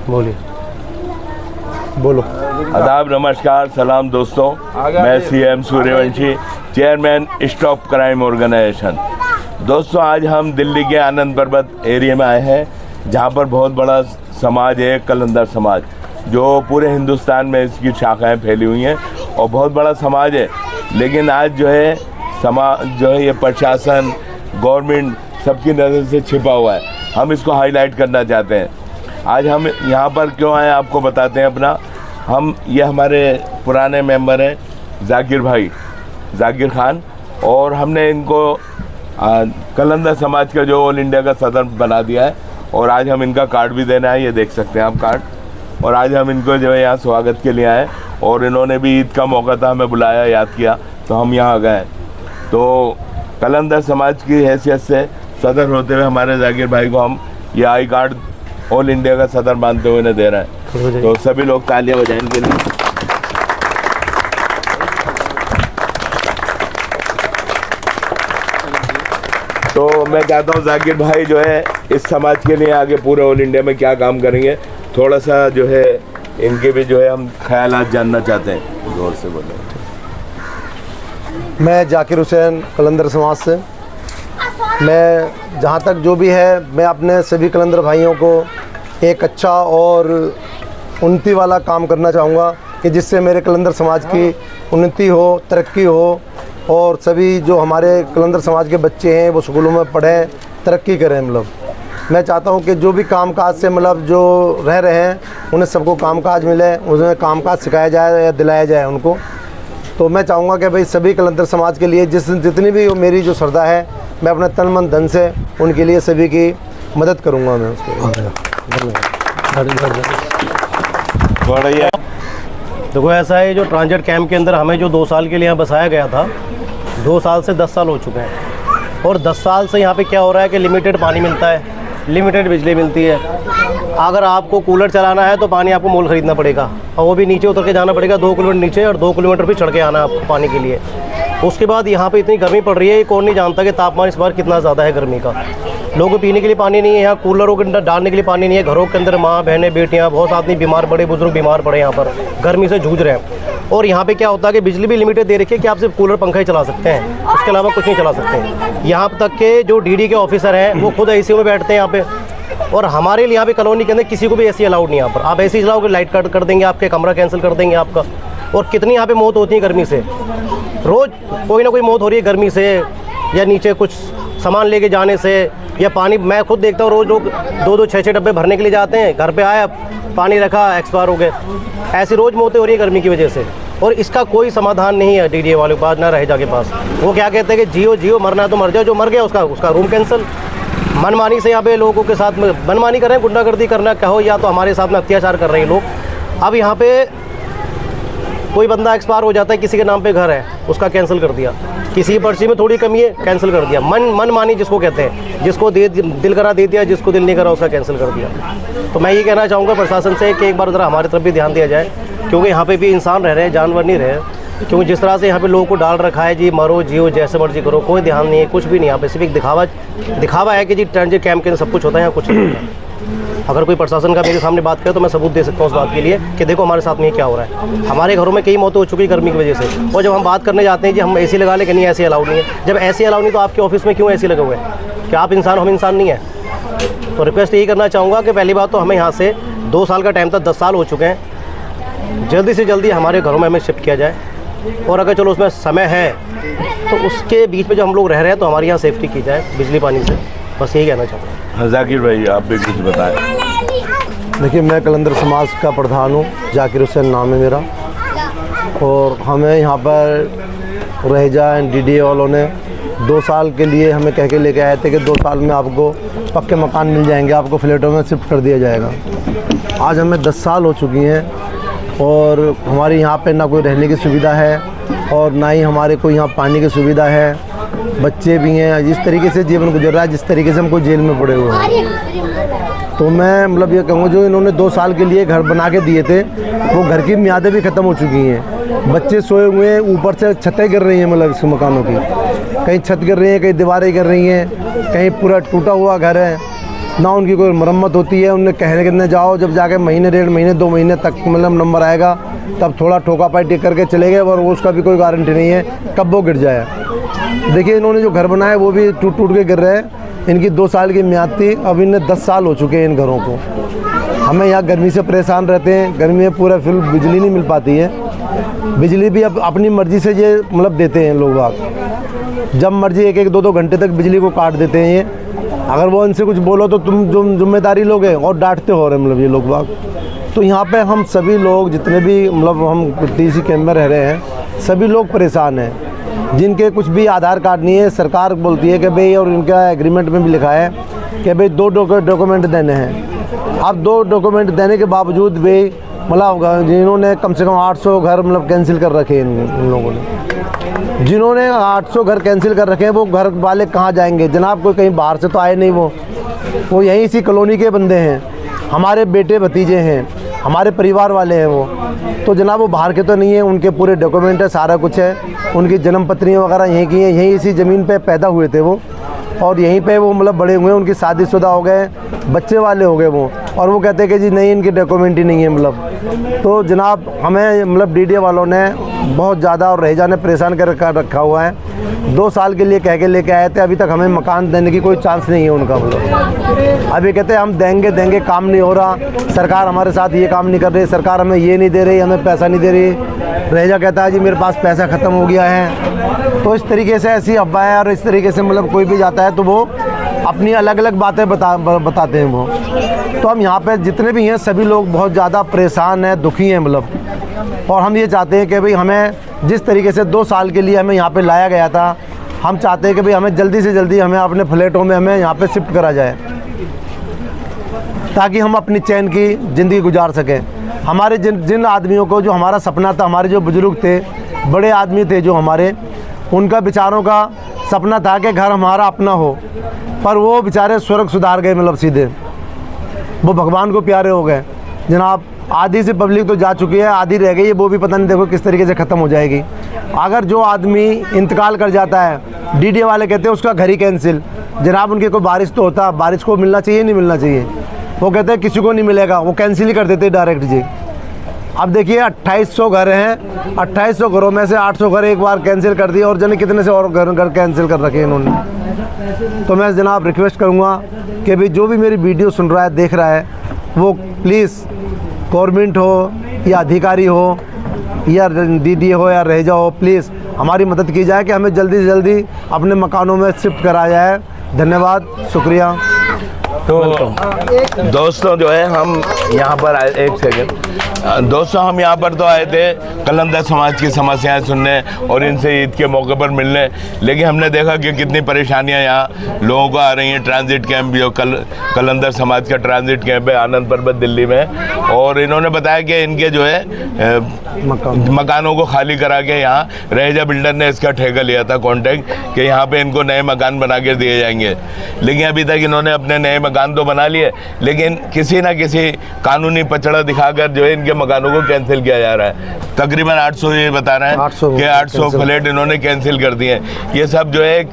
बोलिए, बोलो। आदाब, नमस्कार, सलाम दोस्तों। मैं CM Suryavanshi, chairman stop crime organisation. दोस्तों, आज हम दिल्ली के आनंद पर्वत एरिया में आए हैं, जहां पर बहुत बड़ा समाज है, कलंदर समाज, जो पूरे हिंदुस्तान में इसकी शाखाएं फैली हुई हैं और बहुत बड़ा समाज है। लेकिन आज जो है समाज जो है ये प्रशासन, गवर्नमेंट सबकी नज़र से छिपा हुआ है। हम इसको हाईलाइट करना चाहते हैं। आज हम यहाँ पर क्यों आए आपको बताते हैं अपना। ये हमारे पुराने मेंबर हैं जाकिर खान, और हमने इनको कलंदर समाज का जो ऑल इंडिया का सदर बना दिया है। और आज हम इनका कार्ड भी देना है, ये देख सकते हैं आप कार्ड। और आज हम इनको जो है यहाँ स्वागत के लिए आए, और इन्होंने भी ईद का मौका था, हमें बुलाया, याद किया, तो हम यहाँ गए। तो कलंदर समाज की हैसियत से सदर होते हुए हमारे जाकिर भाई को हम ये आई कार्ड ऑल इंडिया का सदर मानते हुए इन्हें दे रहे हैं। तो सभी लोग तालियां बजाएं इनके लिए। तो मैं चाहता हूँ जाकिर भाई जो है इस समाज के लिए आगे पूरे ऑल इंडिया में क्या काम करेंगे, थोड़ा सा जो है इनके भी जो है हम ख्यालात जानना चाहते हैं। जोर से बोलो। मैं जाकिर हुसैन, कलंदर समाज से। मैं जहाँ तक जो भी है, मैं अपने सभी कलंदर भाइयों को एक अच्छा और उन्नति वाला काम करना चाहूँगा कि जिससे मेरे कलंदर समाज की उन्नति हो, तरक्की हो, और सभी जो हमारे कलंदर समाज के बच्चे हैं वो स्कूलों में पढ़ें, तरक्की करें। मतलब मैं चाहता हूँ कि जो भी कामकाज से मतलब जो रह रहे हैं उन्हें सबको कामकाज मिले, उन्हें कामकाज सिखाया जाए या दिलाया जाए उनको। तो मैं चाहूँगा कि भाई सभी कलंदर समाज के लिए जितनी भी मेरी जो श्रद्धा है, मैं अपने तन मन धन से उनके लिए सभी की मदद करूँगा। मैं देखो, ऐसा है, जो ट्रांजिट कैंप के अंदर हमें जो 2 साल के लिए यहाँ बसाया गया था, 2 साल से 10 साल हो चुके हैं। और 10 साल से यहाँ पे क्या हो रहा है कि लिमिटेड पानी मिलता है, लिमिटेड बिजली मिलती है। अगर आपको कूलर चलाना है तो पानी आपको मोल ख़रीदना पड़ेगा, और वो भी नीचे उतर के जाना पड़ेगा 2 किलोमीटर नीचे, और 2 किलोमीटर भी चढ़ के आना है आपको पानी के लिए। उसके बाद यहाँ पे इतनी गर्मी पड़ रही है, कौन नहीं जानता कि तापमान इस बार कितना ज़्यादा है गर्मी का। लोगों को पीने के लिए पानी नहीं है, यहाँ कूलरों के अंदर डालने के लिए पानी नहीं है। घरों के अंदर माँ, बहनें, बेटियाँ, बहुत आदमी बीमार, बड़े बुजुर्ग बीमार पड़े, यहाँ पर गर्मी से जूझ रहे हैं। और यहाँ पे क्या होता है कि बिजली भी लिमिटेड दे रखी है कि आप सिर्फ कूलर पंखा ही चला सकते हैं, उसके अलावा कुछ नहीं चला सकते हैं। यहाँ तक के जो DD के ऑफिसर हैं वो खुद AC में बैठते हैं यहाँ पे। और हमारे लिए यहाँ पे कॉलोनी के अंदर किसी को भी AC अलाउड नहीं। यहाँ पर आप AC चलाओगे, लाइट कट कर देंगे, आपके कमरा कैंसिल कर देंगे आपका। और कितनी यहाँ पे मौत होती है गर्मी से, रोज़ कोई ना कोई मौत हो रही है गर्मी से, या नीचे कुछ सामान लेके जाने से, या पानी। मैं खुद देखता हूँ रोज़ लोग 2-2, 6-6 डब्बे भरने के लिए जाते हैं, घर पे आया पानी रखा, एक्सपायर हो गए। ऐसी रोज़ मौतें हो रही है गर्मी की वजह से। और इसका कोई समाधान नहीं है DDA वालों के पास, ना रहे जाके पास। वो क्या कहते हैं कि जियो जियो, मरना है तो मर जाओ, जो मर गया उसका रूम कैंसिल। मनमानी से यहाँ पे लोगों के साथ में मनमानी कर रहे हैं, गुंडागर्दी करना कहो, या तो हमारे साथ में अत्याचार कर रहे हैं लोग। अब यहाँ पे कोई बंदा एक्सपायर हो जाता है, किसी के नाम पे घर है, उसका कैंसिल कर दिया। किसी की पर्ची में थोड़ी कमी है, कैंसिल कर दिया। मनमानी जिसको कहते हैं, जिसको दिल करा दे दिया, जिसको दिल नहीं करा उसका कैंसिल कर दिया। तो मैं ये कहना चाहूँगा प्रशासन से कि एक बार ज़रा हमारी तरफ भी ध्यान दिया जाए, क्योंकि यहाँ पे भी इंसान रह रहे हैं, जानवर नहीं रहे। क्योंकि जिस तरह से यहाँ पे लोगों को डाल रखा है, जी मरो जियो जैसे मर्जी करो, कोई ध्यान नहीं है, कुछ भी नहीं। यहाँ पे सिर्फ एक दिखावा है कि जी ट्रांजिट कैंप के अंदर सब कुछ होता है, यहाँ कुछ नहीं होता। अगर कोई प्रशासन का मेरे सामने बात करे तो मैं सबूत दे सकता हूँ उस बात के लिए कि देखो हमारे साथ में क्या हो रहा है। हमारे घरों में कई मौतें हो चुकी है गर्मी की वजह से। और जब हम बात करने जाते हैं जी हम AC लगा ले, कि नहीं AC अलाउड नहीं है। जब AC अलाउड नहीं तो आपके ऑफिस में क्यों AC लगे हुए हैं? क्या आप इंसान, हम इंसान नहीं है? तो रिक्वेस्ट यही करना चाहूँगा कि पहली बात तो हमें यहाँ से 2 साल का टाइम था, 10 साल हो चुके हैं, जल्दी से जल्दी हमारे घरों में हमें शिफ्ट किया जाए। और अगर चलो उसमें समय है तो उसके बीच में जो हम लोग रह रहे हैं तो हमारे यहाँ सेफ्टी की जाए बिजली पानी से। बस यही कहना चाहता हूँ। जाकिर भाई आप भी कुछ बताएं। देखिए, मैं कलंदर समाज का प्रधान हूँ, जाकिर हुसैन नाम है मेरा। और हमें यहाँ पर रहेजा DDA वालों ने 2 साल के लिए हमें कह के लेके आए थे कि 2 साल में आपको पक्के मकान मिल जाएंगे, आपको फ्लैटों में शिफ्ट कर दिया जाएगा। आज हमें 10 साल हो चुकी हैं और हमारे यहाँ पे ना कोई रहने की सुविधा है और ना ही हमारे को यहाँ पानी की सुविधा है। बच्चे भी हैं, जिस तरीके से जीवन गुजर रहा है, जिस तरीके से हमको जेल में पड़े हुए हैं। तो मैं मतलब ये कहूँगा, जो इन्होंने 2 साल के लिए घर बना के दिए थे वो घर की मियादें भी ख़त्म हो चुकी हैं। बच्चे सोए हुए हैं, ऊपर से छतें गिर रही हैं, मतलब इस मकानों की कहीं छत गिर रही है, कहीं दीवारें गिर रही हैं, कहीं पूरा टूटा हुआ घर है। ना उनकी कोई मरम्मत होती है। उन्हें कहने कितने जाओ, जब जाके महीने 1.5 महीने 2 महीने तक मतलब नंबर आएगा तब थोड़ा ठोका पाई करके चले गए, और उसका भी कोई गारंटी नहीं है कब वो गिर जाए। देखिए इन्होंने जो घर बनाए वो भी टूट टूट के गिर रहे हैं। इनकी 2 साल की म्याद थी, अब इन्हें 10 साल हो चुके हैं इन घरों को। हमें यहाँ गर्मी से परेशान रहते हैं, गर्मी में पूरा फिर बिजली नहीं मिल पाती है। बिजली भी अब अपनी मर्ज़ी से ये मतलब देते हैं लोग बाग, जब मर्जी 1-1 2-2 घंटे तक बिजली को काट देते हैं ये। अगर वो इनसे कुछ बोलो तो तुम जिम्मेदारी लोगे और डांटते हो रहे मतलब ये लोग बाग। तो यहाँ पे हम सभी लोग जितने भी मतलब हम टीसी कैंप में रह रहे हैं सभी लोग परेशान हैं, जिनके कुछ भी आधार कार्ड नहीं है। सरकार बोलती है कि भाई, और इनका एग्रीमेंट में भी लिखा है कि भाई 2 डॉक्यूमेंट देने हैं। अब 2 डॉक्यूमेंट देने के बावजूद भी मतलब जिन्होंने कम से कम 800 घर मतलब कैंसिल कर रखे हैं इन लोगों ने, जिन्होंने 800 घर कैंसिल कर रखे हैं वो घर वाले कहाँ जाएंगे जनाब? कोई कहीं बाहर से तो आए नहीं, वो यहीं इसी कॉलोनी के बंदे हैं, हमारे बेटे भतीजे हैं, हमारे परिवार वाले हैं वो। तो जनाब वो बाहर के तो नहीं है, उनके पूरे डॉक्यूमेंट है, सारा कुछ है, उनकी जन्म पत्रियाँ वगैरह यहीं की हैं, यहीं इसी ज़मीन पे पैदा हुए थे वो, और यहीं पे वो मतलब बड़े हुए, उनकी शादीशुदा हो गए, बच्चे वाले हो गए वो। और वो कहते हैं कि जी नहीं इनके डॉक्यूमेंट ही नहीं है मतलब। तो जनाब हमें मतलब डीडीए वालों ने बहुत ज़्यादा और रहीजा ने परेशान कर रखा हुआ है। 2 साल के लिए कह के लेके आए थे, अभी तक हमें मकान देने की कोई चांस नहीं है उनका मतलब। अभी कहते हैं हम देंगे, काम नहीं हो रहा, सरकार हमारे साथ ये काम नहीं कर रही, सरकार हमें ये नहीं दे रही, हमें पैसा नहीं दे रही। रहीजा कहता है जी मेरे पास पैसा ख़त्म हो गया है। तो इस तरीके से ऐसी अफवाहें और इस तरीके से मतलब कोई भी जाता है तो वो अपनी अलग अलग बातें बताते हैं वो। तो हम यहाँ पे जितने भी हैं सभी लोग बहुत ज़्यादा परेशान हैं, दुखी हैं मतलब। और हम ये चाहते हैं कि भाई हमें जिस तरीके से 2 साल के लिए हमें यहाँ पे लाया गया था, हम चाहते हैं कि भाई हमें जल्दी से जल्दी हमें अपने फ्लैटों में हमें यहाँ पे शिफ्ट करा जाए, ताकि हम अपनी चैन की ज़िंदगी गुजार सकें। हमारे जिन आदमियों को जो हमारा सपना था, हमारे जो बुज़ुर्ग थे, बड़े आदमी थे जो हमारे, उनका बेचारों का सपना था कि घर हमारा अपना हो, पर वो बेचारे स्वर्ग सुधार गए मतलब सीधे, वो भगवान को प्यारे हो गए जनाब। आधी से पब्लिक तो जा चुकी है, आधी रह गई है, वो भी पता नहीं देखो किस तरीके से ख़त्म हो जाएगी। अगर जो आदमी इंतकाल कर जाता है, डीडीए वाले कहते हैं उसका घर ही कैंसिल। जनाब उनके कोई बारिश तो होता, बारिश को मिलना चाहिए नहीं मिलना चाहिए, वो कहते हैं किसी को नहीं मिलेगा, वो कैंसिल ही कर देते डायरेक्ट जी। अब देखिए 2800 घर हैं, 2800 घरों में से 800 घर एक बार कैंसिल कर दिए, और जाने कितने से और घर कैंसिल कर रखे हैं इन्होंने। तो मैं जनाब रिक्वेस्ट करूँगा कि भाई जो भी मेरी वीडियो सुन रहा है, देख रहा है, वो प्लीज़ गवर्नमेंट हो या अधिकारी हो या डीडीए हो या रहीजा हो, प्लीज़ हमारी मदद की जाए कि हमें जल्दी से जल्दी अपने मकानों में शिफ्ट कराया जाए। धन्यवाद, शुक्रिया। तो दोस्तों जो है हम यहाँ पर आए, एक सेकंड दोस्तों, हम यहाँ पर तो आए थे कलंदर समाज की समस्याएं सुनने और इनसे ईद के मौके पर मिलने, लेकिन हमने देखा कि कितनी परेशानियाँ यहाँ लोगों को आ रही हैं। ट्रांजिट कैंप जो कलंदर समाज का ट्रांजिट कैंप है आनंद पर्वत दिल्ली में, और इन्होंने बताया कि इनके जो है मकानों को खाली करा के यहाँ रहीजा बिल्डर ने इसका ठेका लिया था कॉन्ट्रैक्ट कि यहाँ पे इनको नए मकान बना के दिए जाएंगे। लेकिन अभी तक इन्होंने अपने नए मकान तो बना लिए, लेकिन किसी ना किसी कानूनी पचड़ा दिखाकर जो है इनके मकानों को कैंसिल किया जा रहा है। तकरीबन 800 ये बता रहे हैं कि 800 फ्लैट इन्होंने कैंसिल कर दिए हैं। ये सब जो है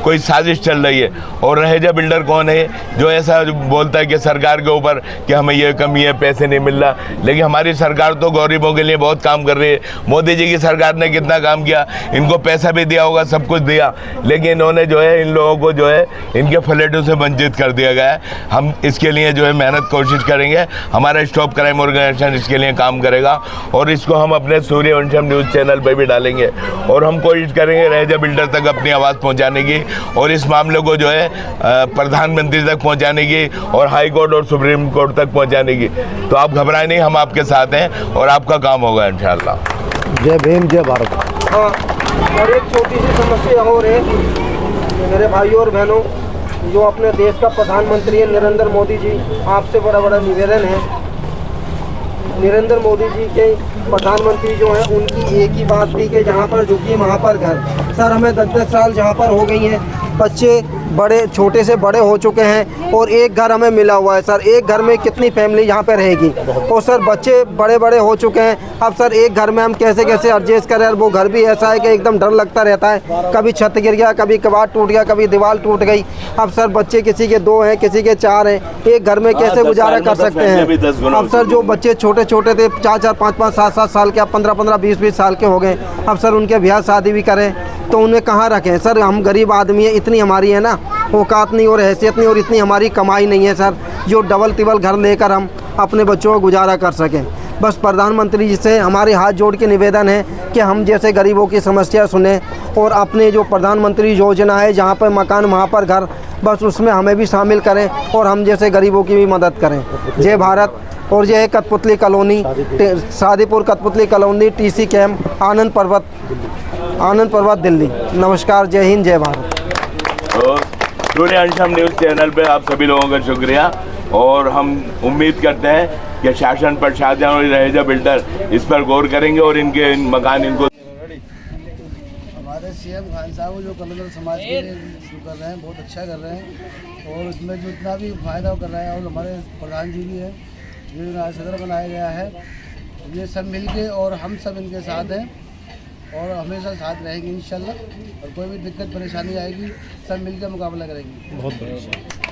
कोई साजिश चल रही है। और रहीजा बिल्डर कौन है जो ऐसा बोलता है कि सरकार के ऊपर कि हमें ये कमी है, पैसे नहीं मिल रहा, लेकिन हमारी सरकार तो गरीबों के लिए बहुत काम कर रही है। मोदी जी की सरकार ने कितना काम किया, इनको पैसा भी दिया होगा, सब कुछ दिया, लेकिन इन्होंने जो है इन लोगों को जो है इनके फ्लैटों से वंचित कर दिया गया है। हम इसके लिए जो है मेहनत कोशिश करेंगे, हमारा स्टॉप क्राइम ऑर्गेनाइजेशन इसके लिए काम करेगा, और इसको हम अपने सूर्यवंशम न्यूज़ चैनल पर भी डालेंगे, और हम कोशिश करेंगे रहीजा बिल्डर तक अपनी आवाज़ पहुँचाने की, और इस मामले को जो है प्रधानमंत्री तक पहुँचाने की, और हाई कोर्ट और सुप्रीम कोर्ट तक पहुँचाने की। तो आप घबराएं नहीं, हम आपके साथ हैं और आपका काम होगा इंशाल्लाह। जय भीम, जय भारत। हाँ, और एक छोटी सी समस्या और है मेरे भाइयों और बहनों, जो अपने देश का प्रधानमंत्री है नरेंद्र मोदी जी, आपसे बड़ा बड़ा निवेदन है। नरेंद्र मोदी जी के प्रधानमंत्री जो हैं उनकी एक ही बात थी कि जहाँ पर झुकी वहाँ पर घर। सर हमें 10-10 साल जहाँ पर हो गई हैं, बच्चे बड़े छोटे से बड़े हो चुके हैं और एक घर हमें मिला हुआ है सर। एक घर में कितनी फैमिली यहाँ पे रहेगी? और सर बच्चे बड़े बड़े हो चुके हैं। अब सर एक घर में हम कैसे कैसे एडजस्ट करें? और वो घर भी ऐसा है कि एकदम डर लगता रहता है, कभी छत गिर गया, कभी कबाड़ टूट गया, कभी दीवार टूट गई। अब सर बच्चे किसी के 2 हैं, किसी के 4 हैं, एक घर में कैसे गुजारा कर सकते हैं? अब सर जो बच्चे छोटे छोटे थे 4-4, 5-5, 7-7 साल के, अब 15-15, 20-20 साल के हो गए। अब सर उनके ब्याह शादी भी करें तो उन्हें कहाँ रखें? सर हम गरीब आदमी है, इतनी हमारी है ना औकात नहीं और हैसियत नहीं और इतनी हमारी कमाई नहीं है सर जो डबल टिबल घर लेकर हम अपने बच्चों को गुजारा कर सकें। बस प्रधानमंत्री जी से हमारे हाथ जोड़ के निवेदन है कि हम जैसे गरीबों की समस्या सुने और अपने जो प्रधानमंत्री योजना है जहाँ पर मकान वहाँ पर घर, बस उसमें हमें भी शामिल करें और हम जैसे गरीबों की भी मदद करें। जय भारत। और ये है कठपुतली कॉलोनी, शादीपुर कठपुतली कॉलोनी, TC कैंप, आनंद पर्वत दिल्ली। नमस्कार, जय हिंद, जय भारत। तो सूर्यवंशम न्यूज़ चैनल पे आप सभी लोगों का शुक्रिया और हम उम्मीद करते हैं कि शासन प्रशासन और रहेजा बिल्डर इस पर गौर करेंगे और इनके मकान इनको। हमारे CM खान साहब जो कलंदर समाज के लिए जो कर रहे हैं बहुत अच्छा कर रहे हैं और उसमें जो इतना भी फ़ायदा कर रहे हैं और हमारे प्रधान जी भी हैं जो सदर बनाया गया है, ये सब मिलके और हम सब इनके साथ हैं और हमेशा साथ रहेंगे इंशाल्लाह। और कोई भी दिक्कत परेशानी आएगी सब मिलकर मुकाबला करेंगे। बहुत बढ़िया।